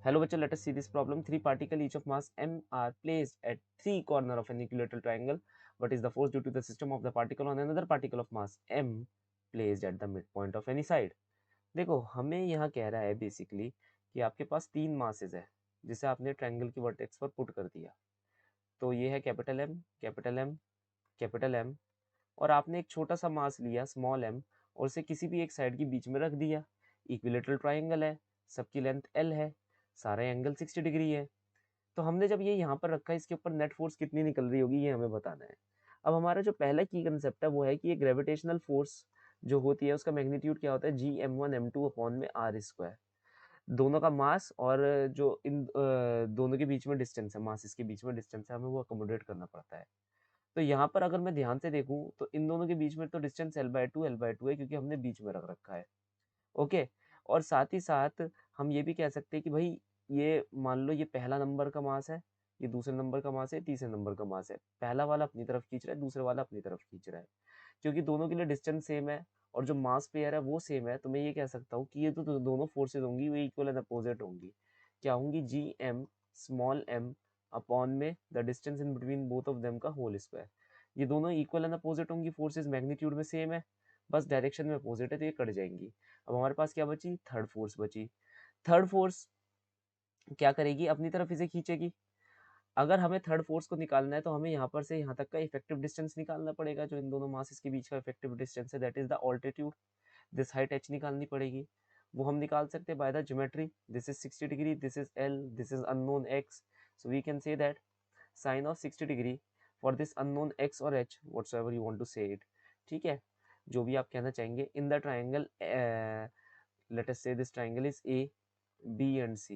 Hello bachcha, let us see this problem. Three particles each of mass m are placed at three corner of an equilateral triangle. What is the force due to the system of the particle on another particle of mass m placed at the midpoint of any side? देखो हमें यहाँ कह रहा है basically कि आपके पास तीन masses है जिसे आपने ट्रायंगल की वर्टेक्स पर पुट कर दिया। तो ये है capital M, capital M, capital M, और आपने एक छोटा सा मास लिया स्मॉल एम और उसे किसी भी एक साइड के बीच में रख दिया। इक्विलेटरल ट्राइंगल है, सबकी लेंथ एल है, सारे एंगल 60 डिग्री है। तो हमने जब ये यहाँ पर रखा, इसके ऊपर नेट फोर्स कितनी निकल रही होगी ये हमें बताना है। अब हमारा जो पहला की कंसेप्ट है वो है कि ये ग्रेविटेशनल फोर्स जो होती है उसका मैग्नीट्यूड क्या होता है, G M one M two upon में आर स्क्वायर। दोनों का मास और जो इन दोनों के बीच में डिस्टेंस है, मास के बीच में डिस्टेंस है, हमें वो अकोमोडेट करना पड़ता है। तो यहाँ पर अगर मैं ध्यान से देखूं तो इन दोनों के बीच में तो डिस्टेंस L/2 है क्योंकि हमने बीच में रख रखा है। ओके, और साथ ही साथ हम ये भी कह सकते हैं कि भाई ये मान लो ये पहला नंबर का मास है, ये दूसरे नंबर का मास है, तीसरे नंबर का मास है। पहला वाला अपनी तरफ खींच रहा है, दूसरा वाला अपनी तरफ खींच रहा है। क्योंकि दोनों के लिए डिस्टेंस सेम है और जो मास पेयर है वो सेम है, तो मैं ये कह सकता हूँ कि ये तो दोनों फोर्सेज होंगी वो इक्वल एंड अपोजिट होंगी। क्या होंगी, G M small M upon में the distance in between both of them का होल स्क्वायर। ये दोनों इक्वल एंड अपोजिट होंगी, फोर्सेज मैग्नीट्यूड में सेम है, बस डायरेक्शन में अपोजिट है, तो ये कट जाएंगी। अब हमारे पास क्या बची, थर्ड फोर्स बची। थर्ड फोर्स क्या करेगी, अपनी तरफ इसे खींचेगी। अगर हमें थर्ड फोर्स को निकालना है तो हमें यहाँ पर से यहाँ तक का इफेक्टिव डिस्टेंस निकालना पड़ेगा, जो इन दोनों मासेस के बीच का इफेक्टिव डिस्टेंस है, that is the altitude. This height h निकालनी पड़ेगी, वो हम निकाल सकते हैं by the geometry. This is 60 डिग्री, this is l, this is unknown x, so we can say that sine of 60 डिग्री फॉर दिस अननोन x और h, whatsoever you want to say it. ठीक है, जो भी आप कहना चाहेंगे। In the triangle let us say this triangle is a b and c,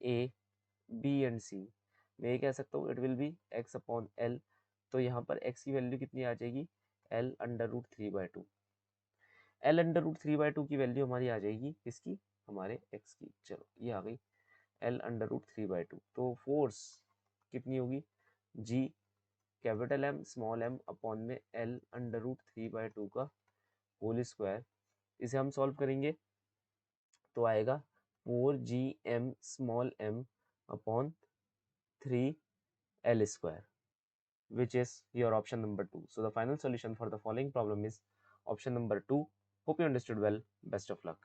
a b and c, मैं ये कह सकता हूँ it will be x upon l। तो यहाँ पर x की वैल्यू कितनी आ जाएगी, l/√3/2। l/√3/2 की वैल्यू हमारी आ जाएगी किसकी, हमारे x की। चलो ये आ गई l/√3/2। तो फोर्स कितनी होगी, g capital M small m upon में l/√3/2 का होल स्क्वायर। इसे हम सॉल्व करेंगे तो आएगा 4gm small m upon 3l square, which is your option number 2. So the final solution for the following problem is option number 2. Hope you understood well. Best of luck.